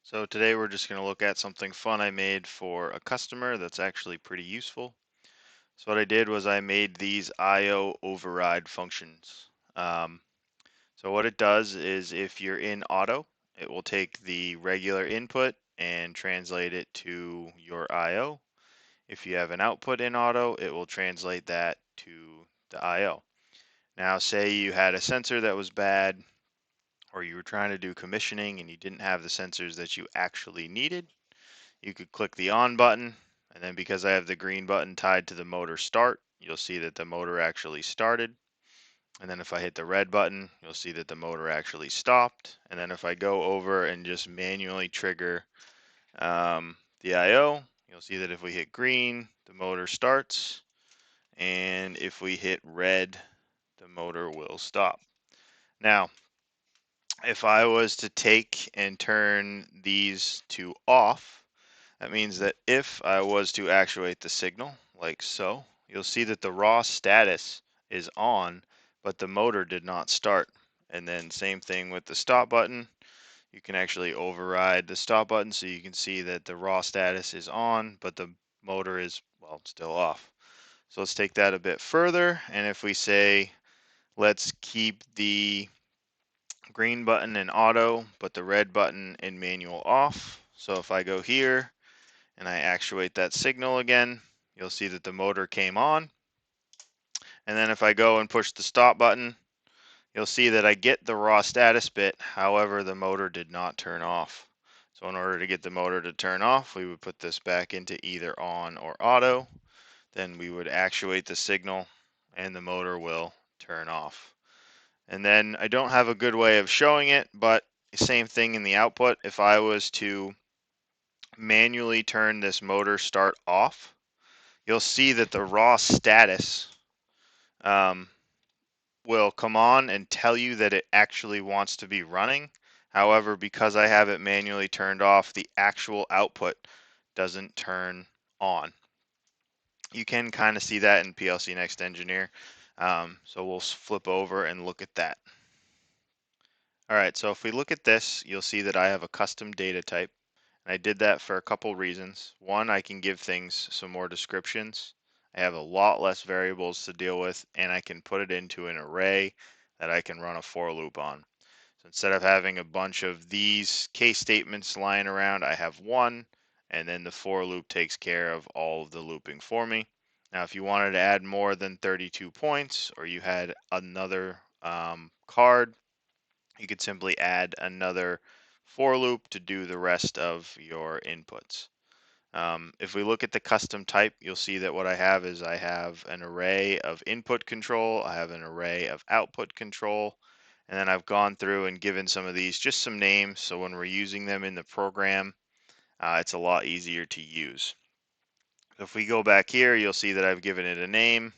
So today we're just going to look at something fun I made for a customer that's actually pretty useful. So what I did was I made these IO override functions. Um, so what it does is if you're in auto, it will take the regular input and translate it to your IO. If you have an output in auto, it will translate that to the IO. Now say you had a sensor that was bad, or you were trying to do commissioning and you didn't have the sensors that you actually needed. You could click the on button, and then because I have the green button tied to the motor start, you'll see that the motor actually started. And then if I hit the red button, you'll see that the motor actually stopped. And then if I go over and just manually trigger the IO, you'll see that if we hit green, the motor starts. And if we hit red, the motor will stop. Now, if I was to take and turn these to off, that means that if I was to actuate the signal, like so, you'll see that the raw status is on, but the motor did not start. And then same thing with the stop button. You can actually override the stop button so you can see that the raw status is on, but the motor is, well, still off. So let's take that a bit further. And if we say, let's keep the green button in auto, but the red button in manual off. So if I go here and I actuate that signal again, you'll see that the motor came on. And then if I go and push the stop button, you'll see that I get the raw status bit. However, the motor did not turn off. So in order to get the motor to turn off, we would put this back into either on or auto. Then we would actuate the signal and the motor will turn off. And then I don't have a good way of showing it, but same thing in the output. If I was to manually turn this motor start off, you'll see that the raw status um, will come on and tell you that it actually wants to be running. However, because I have it manually turned off, the actual output doesn't turn on. You can kind of see that in PLCNext Engineer. So we'll flip over and look at that. All right, so if we look at this, you'll see that I have a custom data type. And I did that for a couple reasons. One, I can give things some more descriptions. I have a lot less variables to deal with, and I can put it into an array that I can run a for loop on. So instead of having a bunch of these case statements lying around, I have one, and then the for loop takes care of all of the looping for me. Now, if you wanted to add more than 32 points, or you had another card, you could simply add another for loop to do the rest of your inputs. If we look at the custom type, you'll see that what I have is I have an array of input control, I have an array of output control, and then I've gone through and given some of these just some names, so when we're using them in the program, it's a lot easier to use. So if we go back here, you'll see that I've given it a name,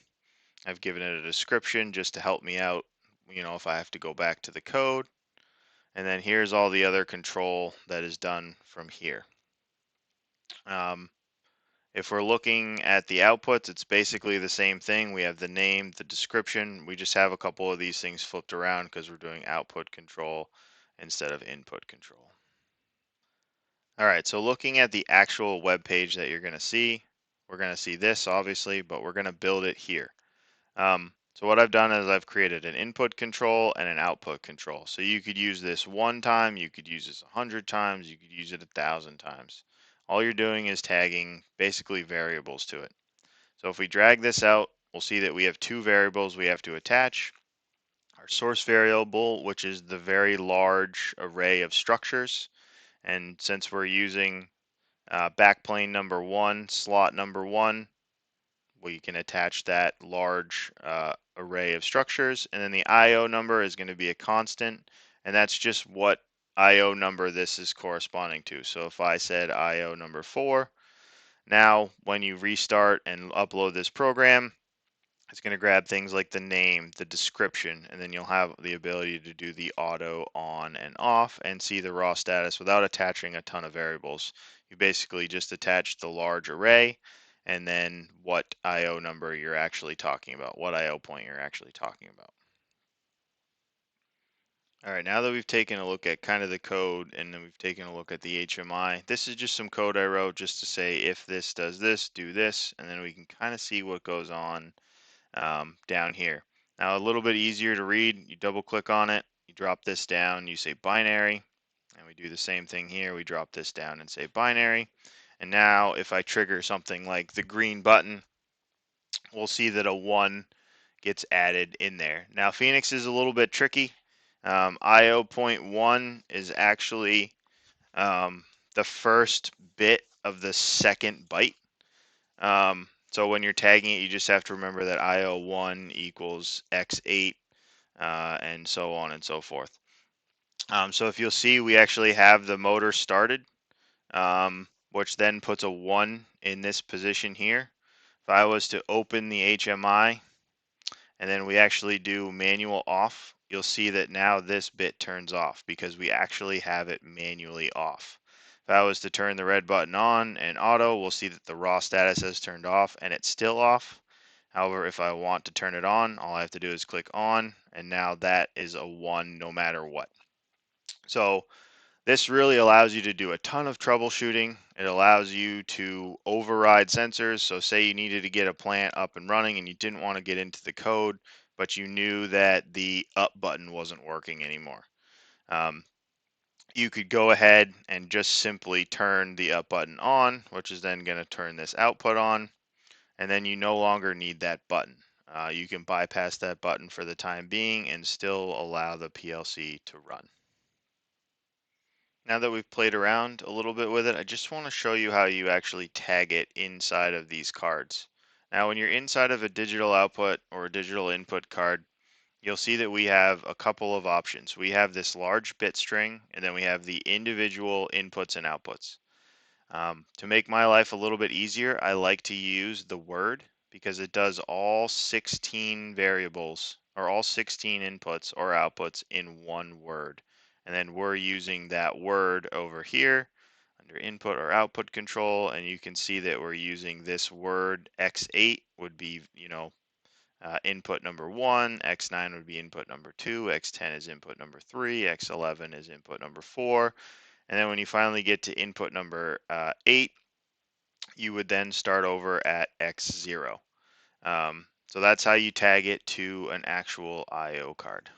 I've given it a description just to help me out, if I have to go back to the code. And then here's all the other control that is done from here. If we're looking at the outputs, it's basically the same thing. We have the name, the description. We just have a couple of these things flipped around because we're doing output control instead of input control. All right, so looking at the actual web page that you're going to see, we're going to see this obviously, but we're going to build it here. So what I've done is I've created an input control and an output control. So you could use this one time, you could use this 100 times, you could use it 1,000 times. All you're doing is tagging basically variables to it. So if we drag this out, we'll see that we have two variables we have to attach. Our source variable, which is the very large array of structures. And since we're using backplane number 1, slot number 1, we can attach that large array of structures. And then the IO number is going to be a constant, and that's just what IO number this is corresponding to. So if I said IO number 4, now when you restart and upload this program, it's going to grab things like the name, the description, and then you'll have the ability to do the auto on and off and see the raw status without attaching a ton of variables. You basically just attach the large array and then what IO number you're actually talking about, what IO point you're actually talking about. All right, now that we've taken a look at kind of the code and then we've taken a look at the HMI, this is just some code I wrote just to say if this does this, do this, and then we can kind of see what goes on down here. Now a little bit easier to read, you double click on it, you drop this down, you say binary, and we do the same thing here. We drop this down and say binary. And now if I trigger something like the green button, we'll see that a 1 gets added in there. Now Phoenix is a little bit tricky. IO.1 is actually the first bit of the second byte. So when you're tagging it, you just have to remember that IO1 equals X8 and so on and so forth. So if you'll see, we actually have the motor started, which then puts a 1 in this position here. If I was to open the HMI and then we actually do manual off, you'll see that now this bit turns off because we actually have it manually off. If I was to turn the red button on and auto, we'll see that the raw status has turned off and it's still off. However, if I want to turn it on, all I have to do is click on, and now that is a 1 no matter what. So this really allows you to do a ton of troubleshooting. It allows you to override sensors. So say you needed to get a plant up and running and you didn't want to get into the code, but you knew that the up button wasn't working anymore. You could go ahead and just simply turn the up button on, which is then going to turn this output on, and then you no longer need that button. You can bypass that button for the time being and still allow the PLC to run. Now that we've played around a little bit with it, I just want to show you how you actually tag it inside of these cards. Now, when you're inside of a digital output or a digital input card, you'll see that we have a couple of options. We have this large bit string, and then we have the individual inputs and outputs. To make my life a little bit easier, I like to use the word because it does all 16 variables or all 16 inputs or outputs in one word. And then we're using that word over here under input or output control. And you can see that we're using this word X8 would be, input number 1, X9 would be input number 2, X10 is input number 3, X11 is input number 4. And then when you finally get to input number 8, you would then start over at X0. So that's how you tag it to an actual I/O card.